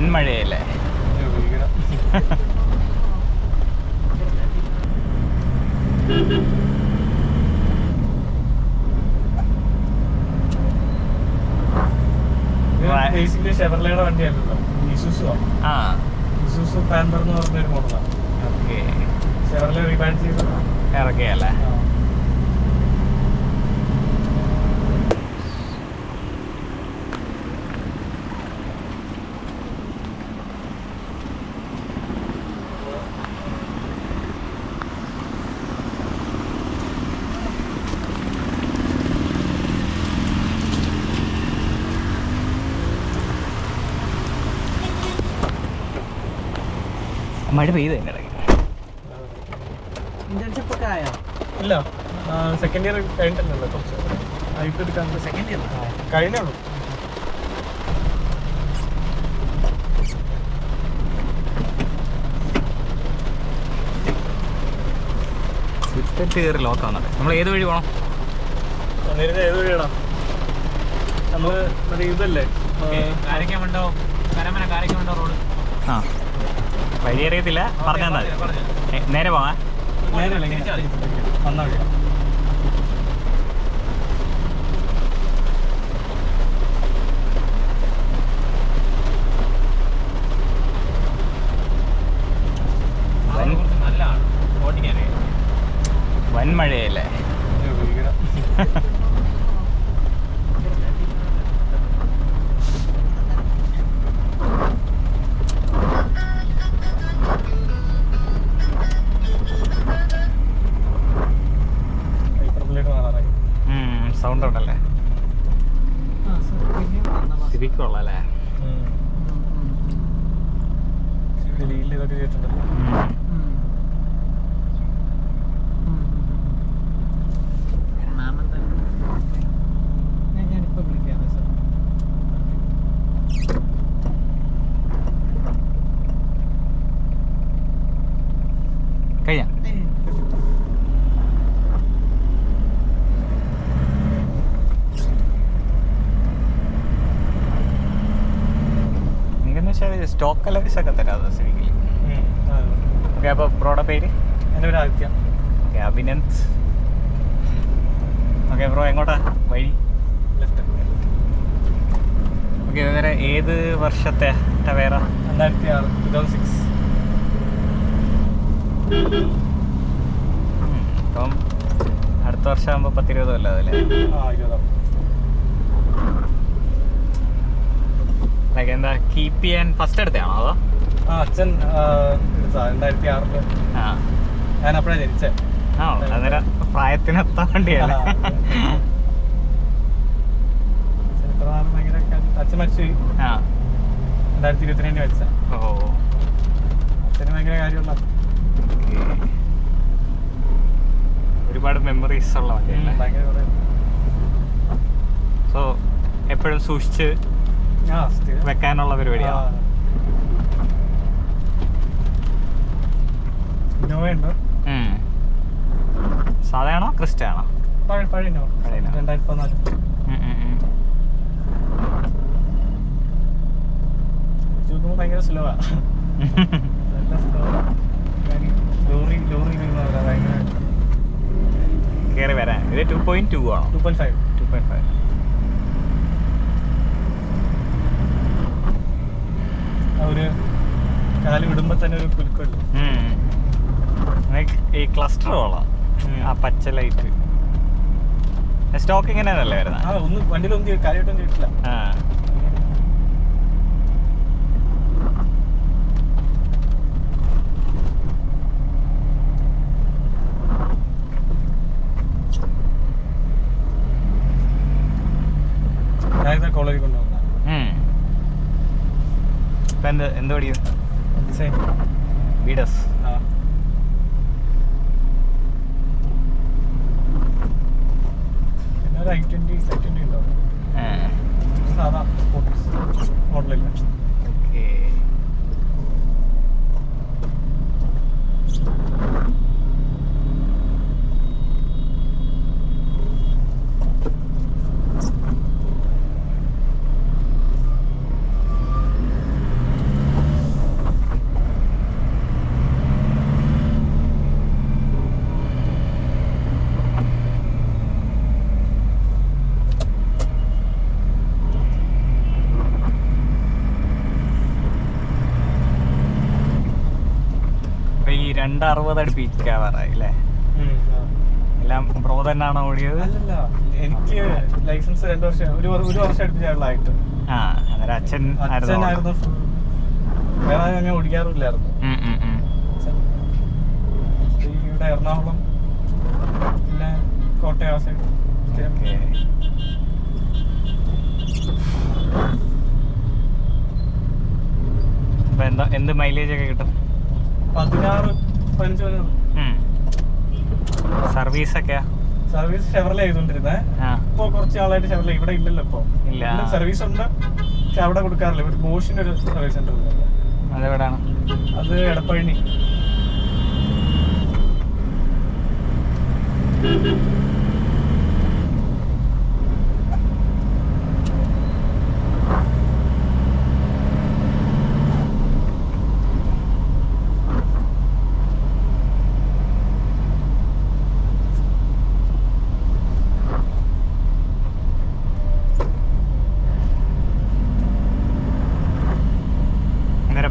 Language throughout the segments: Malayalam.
വൻമഴയല്ലേ? ബേസിക്കലി ഷെവർലയുടെ വണ്ടിയാണല്ലോ, ഇസുസു. ഇസുസു പാന്തർ എന്ന് പറഞ്ഞൊരു മോഡലാണ്. ഓക്കെ, ഷെവർലെ റീബാൻഡ് ചെയ്ത് ഇറക്കിയല്ലേ? മഴ പെയ്ത് തന്നെ ഇറങ്ങി. ഇന്റേൺഷിപ്പ് ഒക്കെ ആയോ? ഇല്ല, സെക്കൻഡ് ഇയർ കഴിഞ്ഞിട്ടല്ലോ, കുറച്ച് ആയിട്ട് എടുക്കാൻ. സെക്കൻഡ് ഇയർ കഴിഞ്ഞുള്ളൂ. സ്വിഫ്റ്റ് കയറി ലോക്ക് ആവുന്നുണ്ട്. നമ്മൾ ഏത് വഴി പോകണം? നേരത്തെ ഏത് വഴിയാടാ? നമ്മള് മറ്റേ ഇതല്ലേ, കാരക്കമണ്ടോ റോഡ്. ആ, വഴി അറിയത്തില്ല, പറഞ്ഞാൽ മതി. നേരെ പോകാം. വന്നാ വഴിയാ. വൻമഴയല്ലേ? സൗണ്ട് ഉണ്ടല്ലേ? സിവിക് കൊള്ളാല്ലേ? ഇതൊക്കെ കേട്ടിട്ടുണ്ടല്ലോ. ഞാനിപ്പോ വിളിക്കാം സാർ. കഴിയാം. സ്റ്റോക്ക് കളേഴ്സ് ഒക്കെ തരാം സിവിക്കിൽ. ഓക്കെ, അപ്പോൾ ബ്രോയുടെ പേര്? എൻ്റെ പേര് Aditya. Okay, Abhinand. Okay bro, എങ്ങോട്ടാ വഴി? ലെഫ്റ്റ്. ഓക്കെ, വേറെ ഏത് വർഷത്തെ ടവേറ? 2006, 2006. അപ്പം അടുത്ത വർഷം ആകുമ്പോൾ 10-20 കൊല്ലം അതല്ലേ? 20. ലൈക്ക് എന്താ കീപ്പ് ചെയ്യാൻ ഫസ്റ്റ് എടുത്താണോ അതോ? അച്ഛൻ എടുത്താ 2006. ഞാൻ അപ്പോഴാണ് ജനിച്ചേ. അന്നേരം പ്രായത്തിനെത്താൻ വേണ്ടിയല്ലേ? അച്ഛൻ മരിച്ചു 2022 മരിച്ച. ഓ, അച്ഛന് ഭയങ്കര കാര്യമുള്ള, ഒരുപാട് മെമ്മറീസ് ഉള്ള വണ്ടിയല്ലേ? ഭയങ്കര. സോ എപ്പോഴും സൂക്ഷിച്ച് വെക്കാനുള്ള പരിപാടിയാണ്. ഇന്നോവ ഉണ്ടോ? സാധാരണോ ക്രിസ്റ്റയാണോ? പഴയ ഇന്നോവ 2014. ഭയങ്കര സ്ലോവാ. ലോറി ഭയങ്കര കയറി വരാൻ. ഇത് 2.2 ആണോ? 2.5. ഒരു കാല് വിടുമ്പോ തന്നെ ഒരു കുലുക്കല്ലേ? ഈ ക്ലസ്റ്റർ കൊള്ളാം. ആ പച്ച ലൈറ്റ് സ്റ്റോക്ക് ഇങ്ങനെയല്ലേ വരുന്നത്? ഒന്നും വണ്ടിയിലൊന്നും കാര്യമായിട്ടൊന്നും ചെയ്തിട്ടില്ല. ഞാനിതാ കോളേജിൽ കൊണ്ടുവന്ന എന്ത് പഠിക്കും? ഡിസൈൻ. വീഡസ്. പിന്നെ ഒരു i20 ഉണ്ടോ? സാധാ സ്പോർട്സ് മോഡലില്ല. ഓക്കെ, 260 അടുപ്പിക്കാറായി അല്ലേ? എല്ലാം ബ്രോ തന്നെയാണോ ഓടിയത്? അല്ലല്ല, എനിക്ക് ലൈസൻസ് 2 വർഷം ഒരു വർഷം അടുപ്പിച്ചായിട്ട്. ആ, അന്നേരം അച്ഛനായിരുന്നു ഫുൾ. വേറെ അങ്ങനെ ഓടിക്കാറില്ലായിരുന്നു. ഇവിടെ എറണാകുളം പിന്നെ കോട്ടയം ആ സൈഡ്. എന്ത് മൈലേജ് ഒക്കെ കിട്ടും? 16-15. സർവീസ് ഒക്കെ? സർവീസ് ഷെവർലെ ചെയ്തോണ്ടിരുന്നേ. ഇപ്പൊ കുറച്ച് ആളായിട്ട് ഷെവർലെ ഇവിടെ ഇല്ലല്ലോ. ഇപ്പൊ സർവീസ് ഉണ്ട്, പക്ഷെ അവിടെ കൊടുക്കാറില്ല. ഇവിടെ ബോഷിന്റെ ഒരു സർവീസ് സെന്റർ. അതെവിടാണ്? അത് എടപ്പഴനി.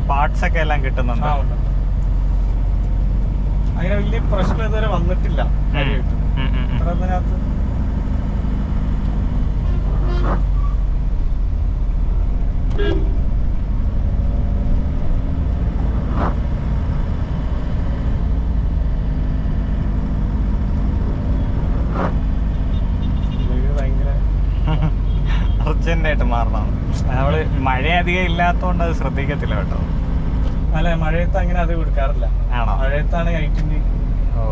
പാർട്സ് ഒക്കെ എല്ലാം കിട്ടുന്നുണ്ട്. അങ്ങനെ വലിയ പ്രശ്നം ഇതുവരെ വന്നിട്ടില്ല. അതിനകത്ത് അർജന്റായിട്ട് മാറണം. നമ്മള് മഴ അധികം ഇല്ലാത്തോണ്ട് അത് ശ്രദ്ധിക്കത്തില്ല കേട്ടോ. അല്ല, മഴയത്ത് അങ്ങനെ അത് കൊടുക്കാറില്ല. ആണോ? മഴയത്താണ് I20. ഓ,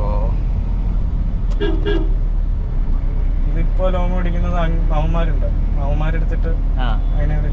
ഇതിപ്പോ ലോങ് ഓടിക്കുന്നത് അവന്മാരുണ്ട്. അവന്മാരെടുത്തിട്ട് അങ്ങനെ അങ്ങനെ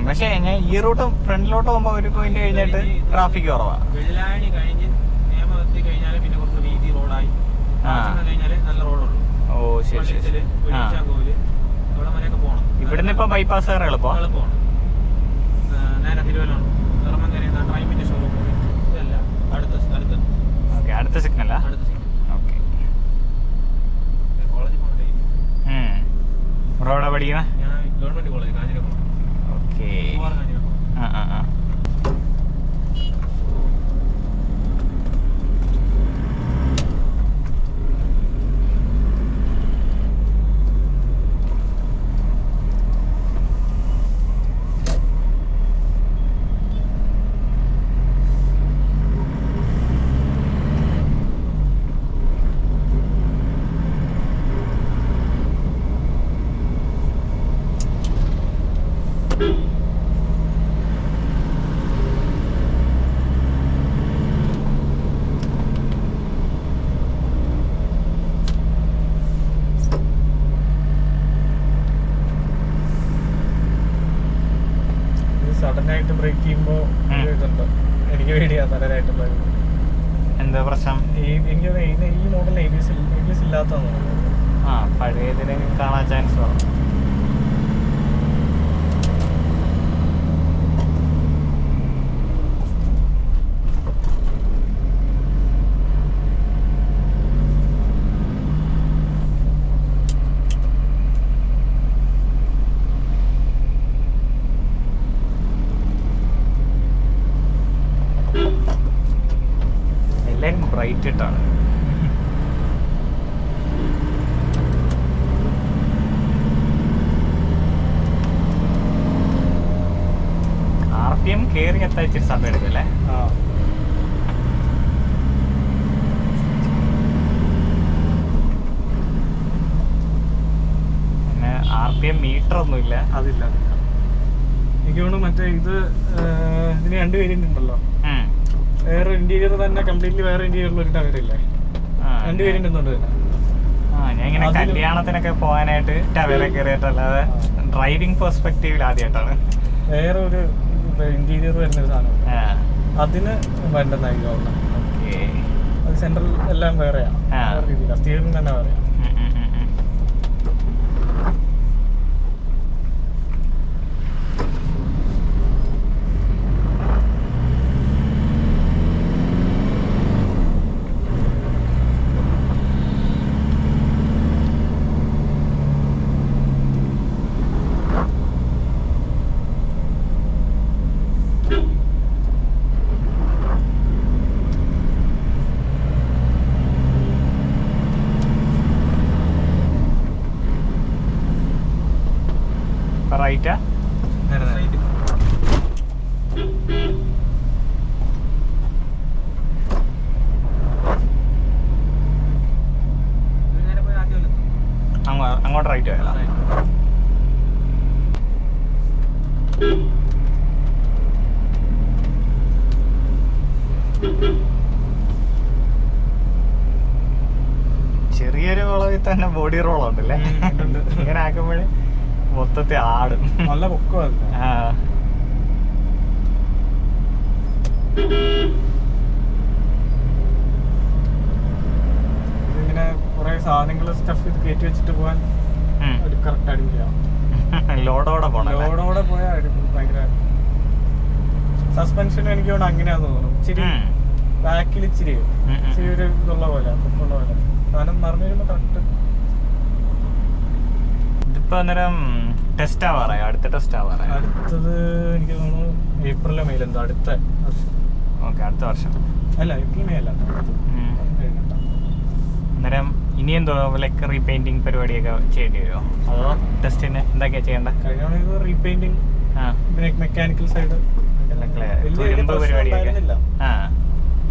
പക്ഷേ ഞാൻ ഈ റൂട്ട് ഫ്രണ്ടിലോട്ട് പോകുമ്പോ 1 പോയിന്റ് കഴിഞ്ഞിട്ട് ട്രാഫിക് കുറവാ. വെള്ളായണി കഴിഞ്ഞ് നിയമത്തി കഴിഞ്ഞാല് പിന്നെ കുറച്ച് വീതി റോഡായി കഴിഞ്ഞാല് നല്ല റോഡുള്ളൂ. ഓ ശരി ശരി. ഇവിടുന്ന് ഇപ്പൊ ബൈപ്പാസ് കയറി എളുപ്പമാണ്. നേരെ തിരുവല്ലാണ് ട്രൈമിന്റെ ഷോറൂം. ഇതല്ല, അടുത്ത സിഗ്നലാ? ഓക്കെ. കോളേജിൽ പോകണ്ടേ? ബ്രോ എവിടെ പഠിക്കണേ? ഞാൻ ഗവൺമെന്റ് കോളേജ് കാഞ്ഞിരപ്പുറം. ഓക്കെ. സഡനായിട്ട് ബ്രേക്ക് ചെയ്യുമ്പോ ഇതുണ്ട്. എനിക്ക് പേടിയാ സഡനായിട്ടുള്ള. എന്താ പ്രശ്നം? എനിക്ക് ഈ മോഡൽ ABS ഇല്ലാത്തതാണ്. പഴയതിന് കാണാൻ ചാൻസ് വേണം. എല്ലാരും ബ്രൈറ്റ് ഇട്ടാണ്. RPM കയറി എത്താൻ ഇച്ചിരി സമയം എടുക്കല്ലേ? പിന്നെ RPM മീറ്റർ ഒന്നുമില്ല. അതില്ല. എനിക്ക് തോന്നുന്നു മറ്റേ ഇത് ഇതിന് 2 വേരിയന്റ് ഉണ്ടല്ലോ. ഉം. വേറെ ഇന്റീരിയർ തന്നെ കംപ്ലീറ്റ്ലി വേറെ ഇന്റീരിയറിൽ ഒരു ടവേരയില്ലേ, 2 വേരിയന്റ് എന്തുകൊണ്ട് തന്നെ. ഞാൻ ഇങ്ങനെ കല്യാണത്തിനൊക്കെ പോകാനായിട്ട് ടവേര കയറിയിട്ടല്ലാതെ ഡ്രൈവിംഗ് പെർസ്പെക്റ്റീവിൽ ആദ്യമായിട്ടാണ്. വേറെ ഒരു ഇന്റീരിയർ വരുന്ന ഒരു സാധനം അതിന് വേണ്ടെന്നായി തോന്നുന്നത്. അത് സെൻട്രൽ എല്ലാം വേറെയാണ്, വേറെ രീതിയിലാണ്, സ്റ്റിയറിംഗ് തന്നെ വേറെയാണ്. റൈറ്റാ? അങ്ങോട്ട് റൈറ്റ് പോയാലോ? ചെറിയൊരു വളവിൽ തന്നെ ബോഡി റോൾ ഉണ്ടല്ലേ, ഇങ്ങനെ ആക്കുമ്പോഴേ മൊത്തത്തിൽ ആടും. നല്ല പൊക്കമാണ്. ഇതിങ്ങനെ കുറെ സാധനങ്ങൾ സ്റ്റഫ് ഇത് കയറ്റി വെച്ചിട്ട് പോകാൻ ഒരു കറക്റ്റ് അടിപൊളിയാണ്. ലോഡോടെ പോകണം, ലോഡോടെ പോയാൽ അടിപൊളി. ഭയങ്കര സസ്പെൻഷനും എനിക്ക് തോന്നുന്നു അങ്ങനെയാന്ന് തോന്നുന്നു. ഇച്ചിരി ബാക്കിൽ ഇച്ചിരി ഒരു ഇതുള്ള പോലെ, പൊക്കുള്ള പോലെ സാധനം നിറഞ്ഞു വരുമ്പോ കറക്റ്റ്. ഇതിപ്പോ അന്നേരം ടെസ്റ്റ് ആവാറായോ? അടുത്ത ടെസ്റ്റ് ആവാറായോ? അടുത്തത് എനിക്ക് തോന്നുന്നു ഏപ്രിലോ മെയിൽ എന്തോ അടുത്ത വർഷം. ഓക്കെ, അടുത്ത വർഷം അല്ല, ഏപ്രിൽ മെയ് അല്ല. അന്നേരം ഇനി എന്തോ ലൈക്ക് റീപെയിന്റിങ് പരിപാടിയൊക്കെ ചെയ്യേണ്ടി വരുമോ, അതോ ടെസ്റ്റിന് എന്തൊക്കെയാ ചെയ്യേണ്ടത്? കഴിഞ്ഞ റീപെയിന്റിങ്, മെക്കാനിക്കൽ സൈഡ്, തുരുമ്പ് പരിപാടിയൊക്കെ.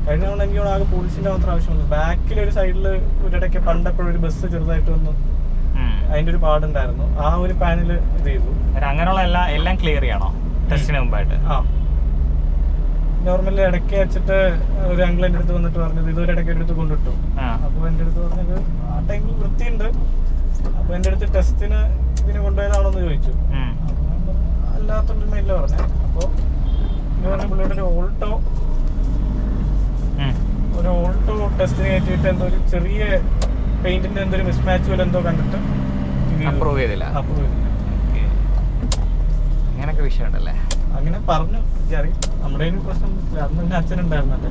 കഴിഞ്ഞ തവണ എനിക്ക് ആകെ പോളിഷിന്റെ മാത്രം ആവശ്യമുള്ളൂ. ബാക്കിൽ ഒരു സൈഡിൽ ഒരിടയ്ക്ക് പണ്ടെപ്പോഴും ഒരു ബസ് ചെറുതായിട്ട് വന്നു, അതിന്റെ ഒരു പാടുണ്ടായിരുന്നു. ആ ഒരു പാനൽ ഇത് ചെയ്തു. അങ്ങനെയുള്ള എല്ലാം ക്ലിയർ ചെയ്യണോ ടെസ്റ്റിന് മുമ്പായിട്ട്? നോർമലി ഇടയ്ക്ക് വെച്ചിട്ട് ഒരു അങ്കിൾ എൻ്റെ അടുത്ത് വന്നിട്ട് പറഞ്ഞത് ഇതൊരു ഇടയ്ക്ക് എടുത്ത് കൊണ്ടിട്ടു. അപ്പൊ എൻ്റെ അടുത്ത് പറഞ്ഞത് ആ ടൈമിൽ വൃത്തിയുണ്ട്, അപ്പൊ എൻ്റെ അടുത്ത് ടെസ്റ്റിന് ഇതിന് കൊണ്ടുപോയതാണോന്ന് ചോദിച്ചു. അല്ലാത്തൊരു മെയില പറഞ്ഞത്. അപ്പൊ പറഞ്ഞ പുള്ളിയുടെ ഒരു ഓൾട്ടോ ടെസ്റ്റിന് കയറ്റിയിട്ട് എന്തോ ഒരു ചെറിയ പെയിന്റിന്റെ എന്തോ ഒരു മിസ്മാച്ച് പോലെ എന്തോ കണ്ടിട്ട് അപ്രൂവ് ചെയ്തില്ല. അങ്ങനൊക്കെ വിഷയം ഉണ്ടല്ലേ? അങ്ങനെ പറഞ്ഞു. എനിക്കറിയാം, നമ്മുടെ പ്രശ്നം അന്ന് തന്നെ അച്ഛനുണ്ടായിരുന്നല്ലേ.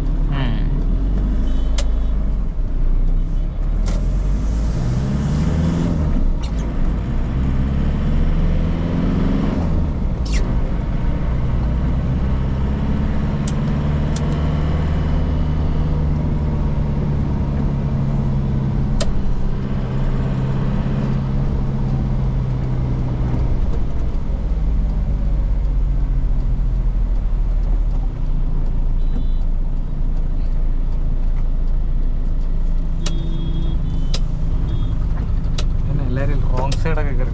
എല്ലാരും റോങ് സൈഡൊക്കെ കയറി.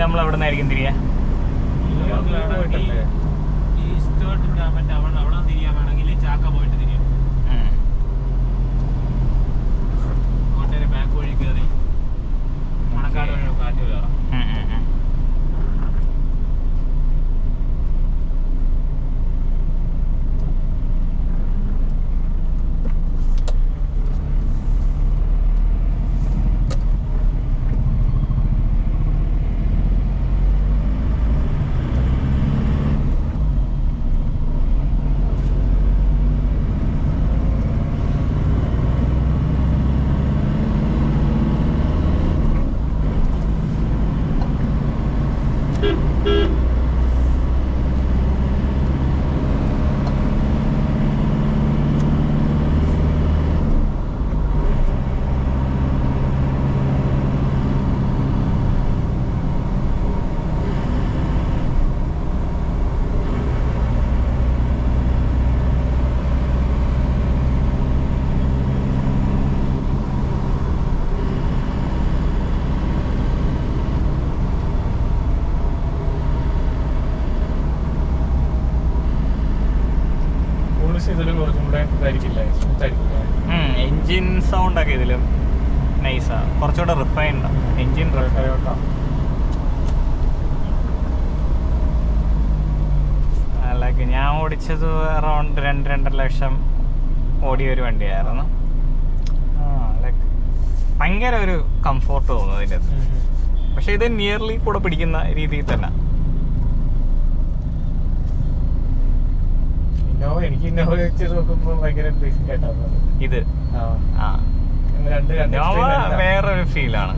നമ്മൾ എവിടെ നിന്നായിരിക്കും തിരിയാ? പോയിട്ടല്ലേ ഈ സ്റ്റേർട്ടിന്റെ മറ്റേ അവിടെ തിരിയാൻ വേണമെങ്കിൽ ചാക്ക പോയിട്ട് തിരിയാം. കോട്ടയുടെ ബാക്ക് വഴി കയറി മണക്കാട് വഴി കാറ്റ് കയറാം. ഇതിലും കുറച്ചും കൂടെ ഇതായിരിക്കില്ല, സ്മൂത്ത് ആയിരിക്കില്ല. എൻജിൻ സൗണ്ട് ഒക്കെ ഇതിലും നൈസാ, കുറച്ചുകൂടെ റിഫൈൻഡ് എൻജിൻ. ലൈക്ക് ഞാൻ ഓടിച്ചത് അറൗണ്ട് 2-2.5 ലക്ഷം ഓടിയ ഒരു വണ്ടിയായിരുന്നു. ലൈക്ക് ഭയങ്കര ഒരു കംഫോർട്ട് തോന്നുന്നു അതിൻ്റെ അത്. പക്ഷെ ഇത് നിയർലി കൂടെ പിടിക്കുന്ന രീതിയിൽ തന്നെ. എനിക്ക് ഇന്നോവ വെച്ച് നോക്കുമ്പോൾ ഭയങ്കര ബേസിക് ആയിട്ടാണ് ഇത്. വേറൊരു ഫീലാണ്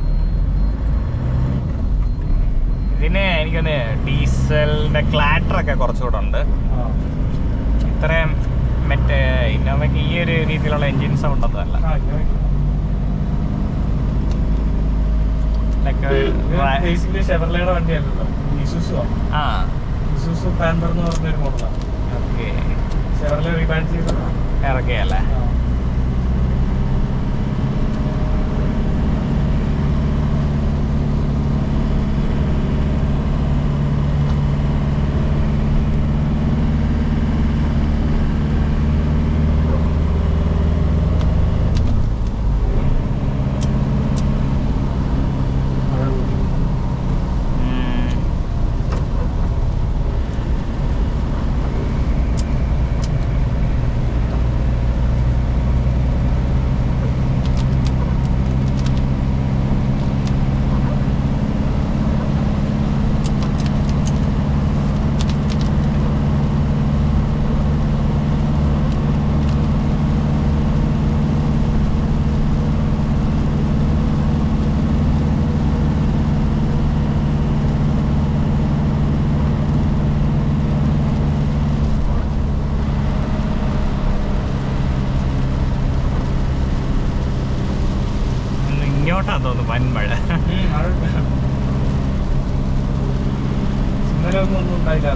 ഇതിന്. എനിക്കൊന്ന് ഡീസലിന്റെ ക്ലാറ്റർ ഒക്കെ കുറച്ചുകൂടെ ഉണ്ട്. ഇത്രയും മറ്റേ ഇന്നോവയ്ക്ക് ഈ ഒരു രീതിയിലുള്ള എൻജിൻ സൗണ്ട് ഒന്നുമല്ല. ഷെവർലയുടെ വണ്ടിയല്ലോ, ഇസൂസു പാന്തർ എന്ന് പറഞ്ഞൊരു മോഡലാണ്. ഓക്കെ, ഷെവർലെ റീബാൻഡ് ചെയ്ത് ഇറക്കിയല്ലേ? ഇങ്ങോട്ടാ തോന്നുന്നു വൻമഴ. ഇന്നലെ ഒന്നും ഉണ്ടായില്ല.